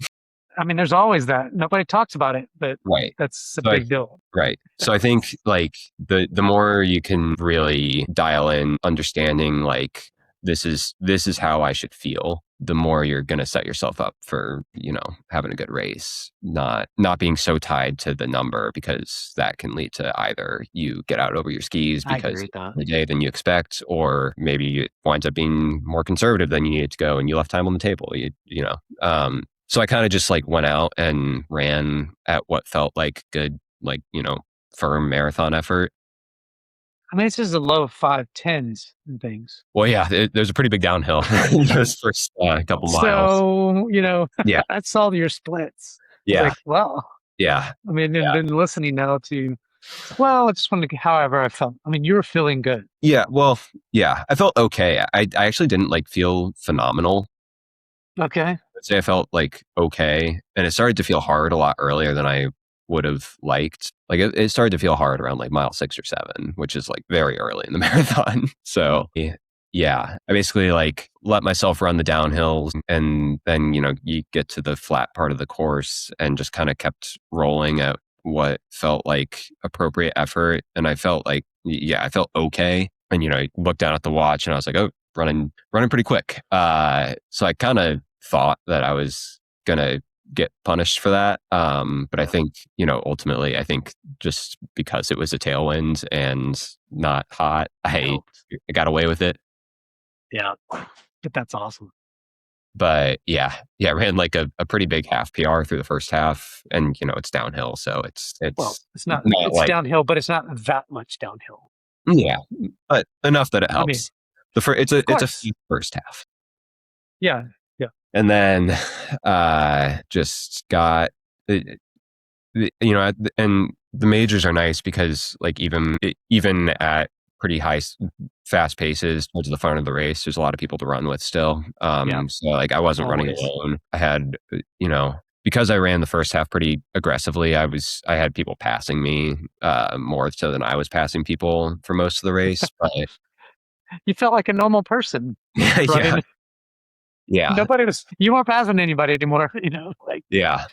I mean, there's always that. Nobody talks about it, but right. that's a So I big deal. right. So I think like the more you can really dial in understanding like this is how I should feel, the more you're going to set yourself up for, having a good race, not being so tied to the number, because that can lead to either you get out over your skis I agree because with that. the day than you expect, or maybe it winds up being more conservative than you needed to go and you left time on the table. So I kind of just like went out and ran at what felt like good, like, firm marathon effort. I mean, it's just a low 5'10s and things. Well, yeah, there's a pretty big downhill in those first couple miles. So, Yeah, I saw your splits. I was yeah, like, well, yeah, I mean, and yeah, then listening now to, well, I just wanted to, however I felt. I mean, you were feeling good. yeah. Well, yeah, I felt okay. I actually didn't like feel phenomenal. Okay. I'd say I felt like okay, and it started to feel hard a lot earlier than I would have liked. Like it started to feel hard around like mile 6 or 7, which is like very early in the marathon. So yeah, I basically like let myself run the downhills, and then you get to the flat part of the course and just kind of kept rolling at what felt like appropriate effort. And I felt like I felt okay. And I looked down at the watch and I was like, oh, running pretty quick. So I kind of thought that I was gonna get punished for that. But I think, ultimately, I think just because it was a tailwind and not hot, I Helped. got away with it. Yeah. But that's awesome. But yeah, I ran like a pretty big half PR through the first half, and it's downhill, so Well, it's not it's like downhill, but it's not that much downhill. yeah, but enough that it I mean, helps. It's of a course. first half. Yeah. Yeah. And then just got and the majors are nice because like even at pretty fast paces towards the front of the race, there's a lot of people to run with still. Yeah. So like I wasn't running Always. alone. I had because I ran the first half pretty aggressively, I had people passing me more so than I was passing people for most of the race. But You felt like a normal person yeah, running. yeah, You weren't passing anybody anymore, like yeah.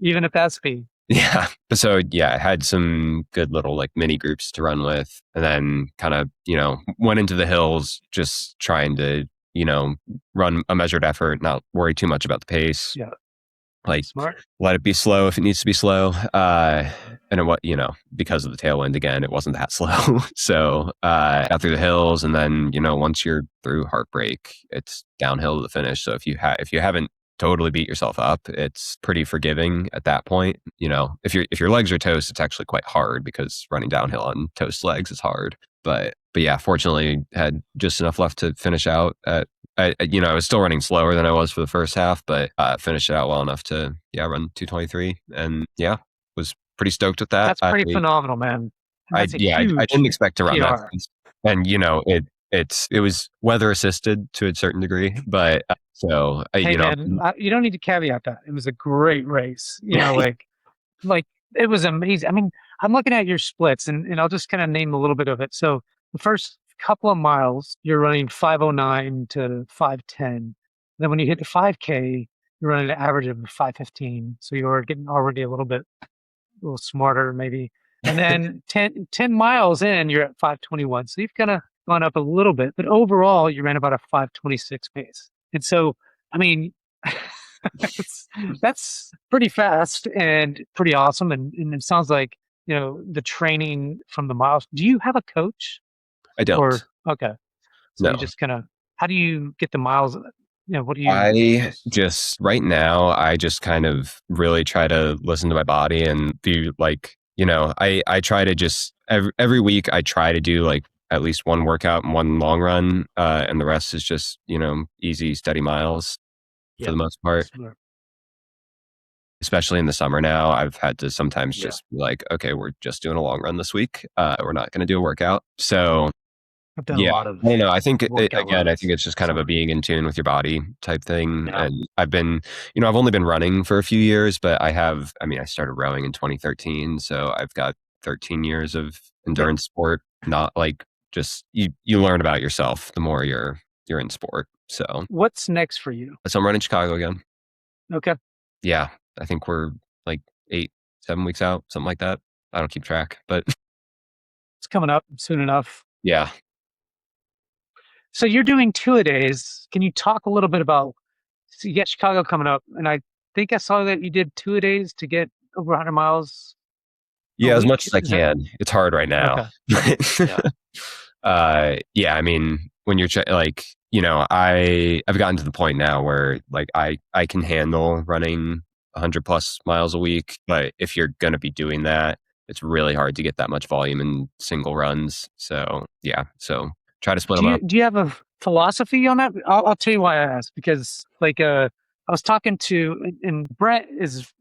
even at that speed. Yeah. So yeah, I had some good little like mini groups to run with, and then kind of, went into the hills just trying to, run a measured effort, not worry too much about the pace. Yeah. Like Smart. let it be slow if it needs to be slow. And because of the tailwind again, it wasn't that slow. So got through the hills, and then, once you're through Heartbreak, it's downhill to the finish. So if you haven't totally beat yourself up, it's pretty forgiving at that point. If your legs are toast, it's actually quite hard because running downhill on toast legs is hard. But yeah, fortunately had just enough left to finish out at I was still running slower than I was for the first half, but finished it out well enough to run 2:23, and was pretty stoked with that. That's pretty phenomenal, man. And that's a I didn't huge expect to run that PR. fast. And it was weather assisted to a certain degree, but so Hey, man, you don't need to caveat that. It was a great race. Like it was amazing. I mean, I'm looking at your splits, and I'll just kind of name a little bit of it. So the first couple of miles, you're running 5:09 to 5:10. Then when you hit the 5K, you're running an average of 5:15. So you're getting already a little smarter maybe. And then 10 miles in, you're at 5:21. So you've kind of gone up a little bit, but overall, you ran about a 5:26 pace. And so, I mean, that's, that's pretty fast and pretty awesome. And it sounds like, the training from the miles. Do you have a coach I don't. or, okay. So you No. just kind of, how do you get the miles? What do you I just, just right now I just kind of really try to listen to my body and be like, I try to just every week I try to do like at least one workout and one long run, and the rest is just, easy, steady miles for yeah, the most part. smart. Especially in the summer now, I've had to sometimes Yeah. just be like, okay, we're just doing a long run this week. We're not going to do a workout. So I've done a yeah, lot I of don't know. I think workout again, I think runs. it's just kind of a Summer. being in tune with your body type thing. Yeah. And I've only been running for a few years, but I started rowing in 2013. So I've got 13 years of Yep. endurance sport, not like just you learn about yourself the more you're in sport. So What's next for you? I'm running Chicago again. Okay. Yeah. I think we're like 7 weeks out, something like that. I don't keep track, but It's coming up soon enough. yeah. So you're doing two-a-days. Can you talk a little bit about, so you got Chicago coming up, and I think I saw that you did two-a-days to get over 100 miles a Yeah, as much week. as I Is that can. It's hard right now. okay? Yeah. Yeah, I mean, when you're like, I've gotten to the point now where like I can handle running 100 plus miles a week, but if you're going to be doing that, it's really hard to get that much volume in single runs. So, yeah, so try to split Do them you up. do you have a philosophy on that? I'll tell you why I asked, because I was talking to, and Brent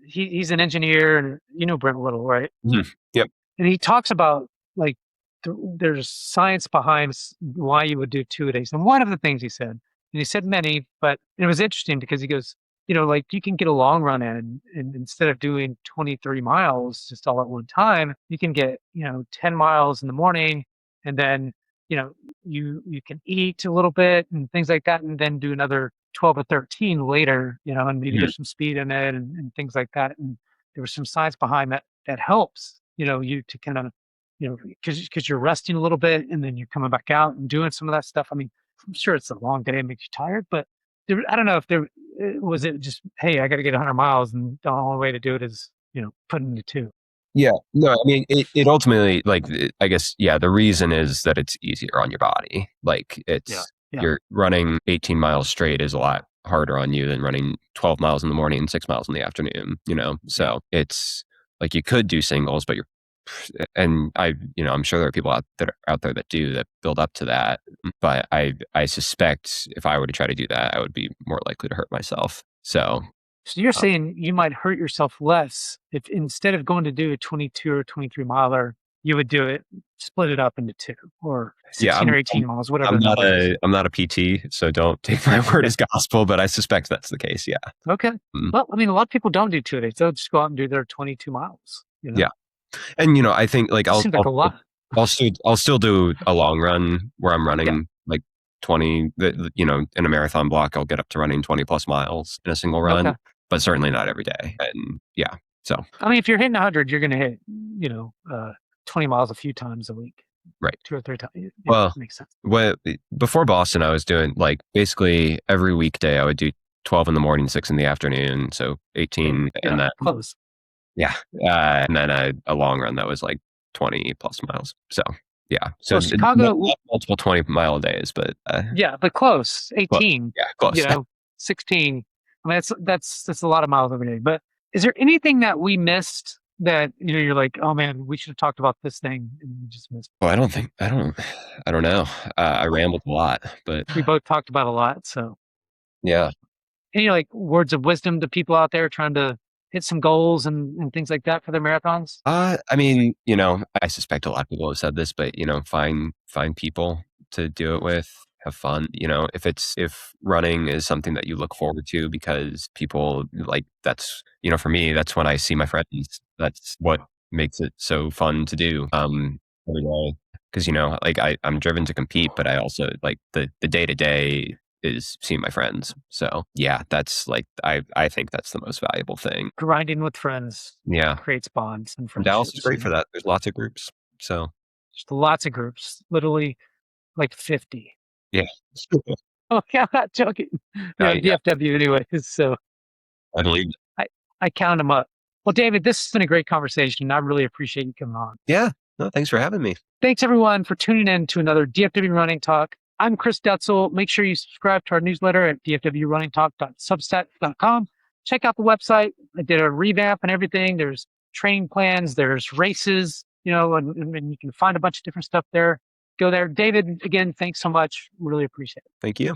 he's an engineer, and Brent a little, right? Mhm. Yep. And he talks about like there's science behind why you would do two-a-days. And one of the things he said, and he said many, but it was interesting because he goes, like you can get a long run in, and instead of doing 23 miles just all at one time, you can get, 10 miles in the morning, and then, you know, you can eat a little bit and things like that, and then do another 12 or 13 later, and maybe Mhm. there's some speed in it, and things like that. And there was some science behind that helps, you to kind of, because you're resting a little bit and then you're coming back out and doing some of that stuff. I mean, I'm sure it's a long day and makes you tired, but I don't know if there was it just, hey, I got to get 100 miles, and the only way to do it is, put into two. Yeah, no, I mean, it ultimately, like, I guess, yeah, the reason is that it's easier on your body. Like, Yeah. Yeah. you're running 18 miles straight is a lot harder on you than running 12 miles in the morning and 6 miles in the afternoon, Yeah. So it's like you could do singles, but and I'm sure there are people out there that do that build up to that. But I suspect if I were to try to do that, I would be more likely to hurt myself. So, So you're uh, saying you might hurt yourself less if, instead of going to do a 22 or 23 miler, you would do it, split it up into two, or yeah, 16 or 18 miles, whatever the number is. I'm not a PT, so don't take my word as gospel, but I suspect that's the case. Yeah. Okay. Mm, Well, I mean, a lot of people don't do two days. They'll just go out and do their 22 miles, yeah. And I think like It seems like a lot. I'll still do a long run where I'm Yeah. running like 20, in a marathon block, I'll get up to running 20 plus miles in a single run, Okay. but certainly not every day. And yeah, so I mean, if you're hitting 100, you're going to hit, 20 miles a few times a week, right. two or three times. Yeah, Well, makes sense. before Boston, I was doing like basically every weekday I would do 12 in the morning, 6 in the afternoon. So 18 and Yeah, then, close. yeah. And then a long run that was like 20 plus miles. So yeah. So So not Chicago, multiple 20-mile days, but yeah, but close. close. 18, Yeah, close. 16. I mean, that's a lot of miles every day. But is there anything that we missed that you're like, oh man, we should have talked about this thing, and you just missed. Well, I don't know. I rambled a lot, but We both talked about a lot. So, yeah. any like words of wisdom to people out there trying to hit some goals and things like that for their marathons? I mean, I suspect a lot of people have said this, but find people to do it with, have fun. If running is something that you look forward to because people like that's for me, that's when I see my friends. That's what makes it so fun to do. Every day. Because like I'm driven to compete, but I also like the day to day is seeing my friends. So yeah, that's like I think that's the most valuable thing. Grinding with friends Yeah. creates bonds and And Dallas is friendships, great for and that. There's lots of groups. So just lots of groups, literally like 50. yeah. Oh, yeah, I'm not joking. Yeah, DFW anyways. So I believe it. I, I count them up. Well, David, this has been a great conversation. I really appreciate you coming on. Yeah. No, thanks for having me. Thanks everyone for tuning in to another DFW Running Talk. I'm Chris Detzel. Make sure you subscribe to our newsletter at dfwrunningtalk.substack.com. Check out the website. I did a revamp and everything. There's training plans, there's races, and you can find a bunch of different stuff there. Go there. David, again, thanks so much. Really appreciate it. Thank you.